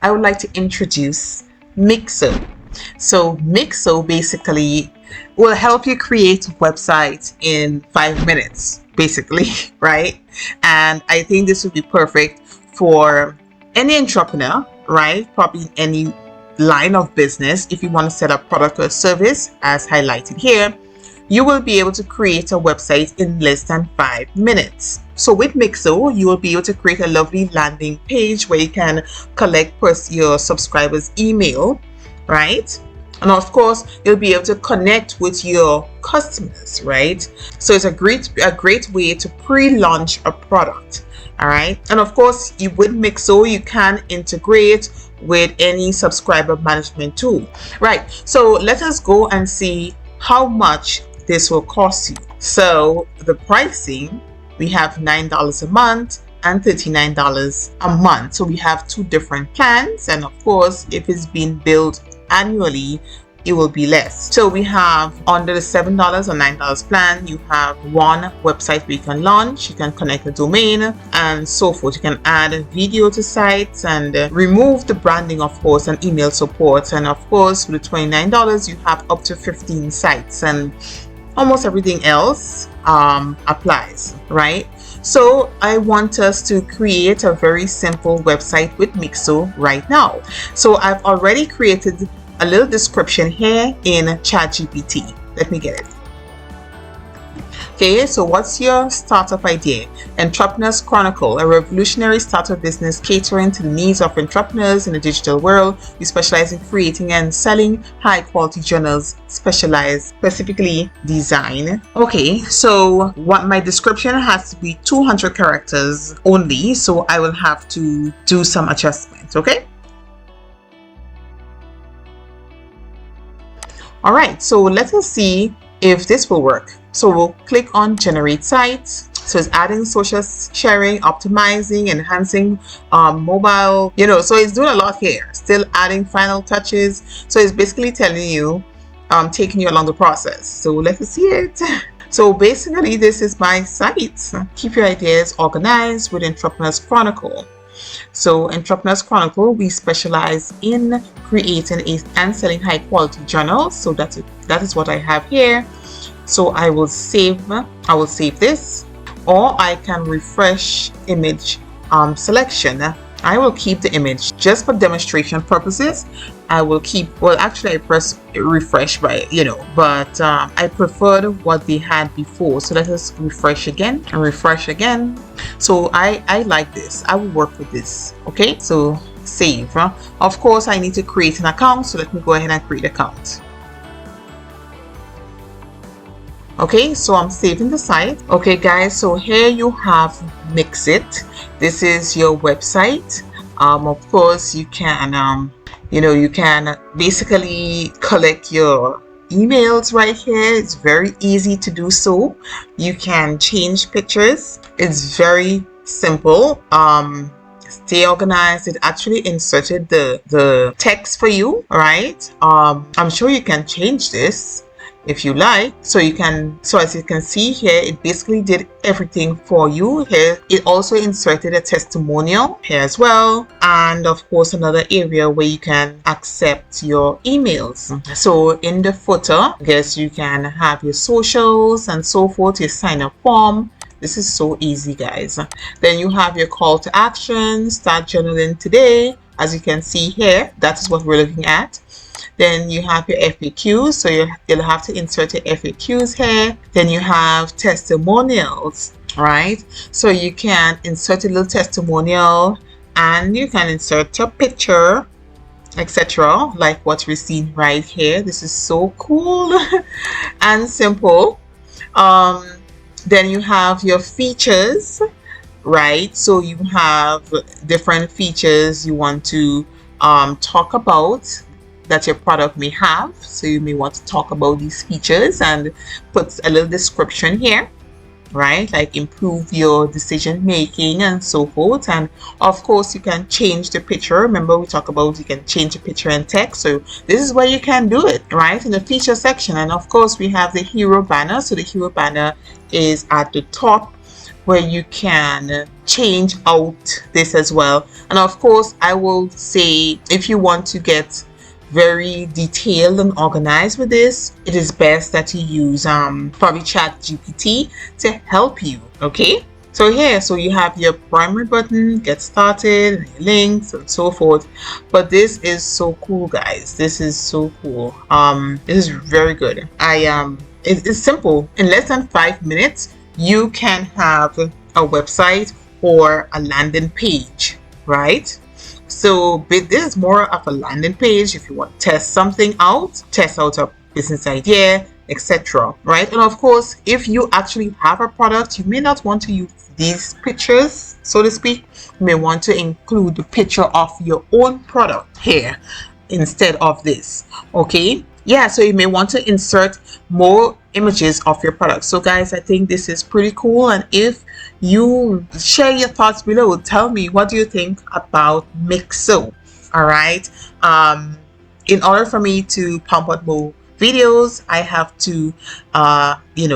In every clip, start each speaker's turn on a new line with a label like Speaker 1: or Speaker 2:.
Speaker 1: I would like to introduce Mixo. So Mixo basically will help you create a website in 5 minutes, basically, right? And I think this would be perfect for any entrepreneur, right? Probably in any line of business. If you want to set up product or service, as highlighted here, you will be able to create a website in less than 5 minutes. So with Mixo, you will be able to create a lovely landing page where you can collect your subscribers' email, right? And of course, you'll be able to connect with your customers, right? So it's a great way to pre-launch a product, all right? And of course, with Mixo, you can integrate with any subscriber management tool, right? So let us go and see how much this will cost you. So the pricing, we have $9 a month and $39 a month. So we have two different plans, and of course, if it's being billed annually, it will be less. So we have under the $7 or $9 plan, you have one website where you can launch, you can connect a domain and so forth. You can add a video to sites and remove the branding, of course, and email support. And of course, with the $29, you have up to 15 sites, and almost everything else applies, right? So I want us to create a very simple website with Mixo right now. So I've already created a little description here in ChatGPT. Let me get it. Okay, so what's your startup idea? Entrepreneurs Chronicle, a revolutionary startup business catering to the needs of entrepreneurs in the digital world. We specialize in creating and selling high quality journals, specifically design. Okay, so what my description has to be 200 characters only, so I will have to do some adjustments, okay? All right, so let us see if this will work. So we'll click on generate sites. So it's adding social sharing, optimizing, enhancing mobile, so it's doing a lot here, still adding final touches. So it's basically telling you, taking you along the process. So let us see it. So basically this is my site. Keep your ideas organized with Entrepreneurs Chronicle. So Entrepreneurs Chronicle, we specialize in creating and selling high quality journals. So that is what I have here. So I will save this, or I can refresh image selection. I will keep the image just for demonstration purposes. I will keep, well, actually I press refresh but I preferred what they had before. So let us refresh again and refresh again. So I like this. I will work with this. Okay, so save. Of course, I need to create an account. So let me go ahead and create an account. Okay, so I'm saving the site. Okay guys, so here you have Mixit. This is your website. Of course, you can you can basically collect your emails right here. It's very easy to do so. You can change pictures. It's very simple. Stay organized. It actually inserted the text for you, right? I'm sure you can change this if you like. So as you can see here, it basically did everything for you. Here it also inserted a testimonial here as well, and of course another area where you can accept your emails. So in the footer, I guess you can have your socials and so forth, your sign up form. This is so easy, guys. Then you have your call to action, start journaling today. As you can see here, that is what we're looking at. Then you have your FAQs, so you'll have to insert your FAQs here. Then you have testimonials, right? So you can insert a little testimonial and you can insert a picture, etc., like what we're seeing right here. This is so cool and simple. Then you have your features, right? So you have different features you want to talk about that your product may have. So you may want to talk about these features and put a little description here, right? Like improve your decision making and so forth. And of course you can change the picture. Remember we talked about you can change the picture and text. So this is where you can do it, right? In the feature section. And of course we have the hero banner. So the hero banner is at the top where you can change out this as well. And of course, I will say if you want to get very detailed and organized with this, it is best that you use probably Chat GPT to help you. Okay, so here, so you have your primary button, get started, and your links and so forth. But this is so cool, guys. This is so cool. This is very good. It's simple. In less than 5 minutes, you can have a website or a landing page, right? So this is more of a landing page if you want to test something out, test out a business idea, etc. Right? And of course, if you actually have a product, you may not want to use these pictures, so to speak. You may want to include the picture of your own product here instead of this. Okay, yeah, so you may want to insert more images of your product. So guys, I think this is pretty cool, and if you share your thoughts below, tell me what do you think about Mixo. All right, in order for me to pump out more videos, I have to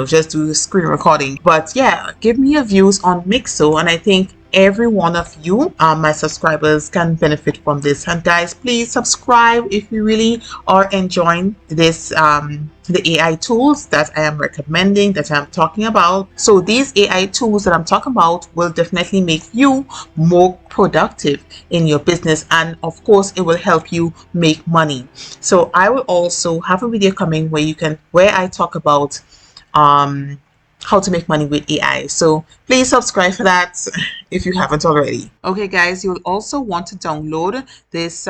Speaker 1: just do the screen recording. But yeah, give me your views on Mixo, and I think every one of you, my subscribers, can benefit from this. And guys, please subscribe if you really are enjoying this the AI tools that I am recommending, that I'm talking about. So these AI tools that I'm talking about will definitely make you more productive in your business, and of course it will help you make money. So I will also have a video coming where I talk about how to make money with AI. So please subscribe for that if you haven't already. Okay guys, you'll also want to download this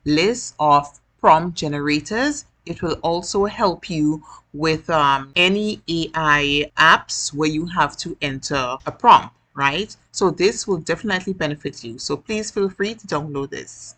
Speaker 1: list of prompt generators. It will also help you with any AI apps where you have to enter a prompt, right? So this will definitely benefit you. So please feel free to download this.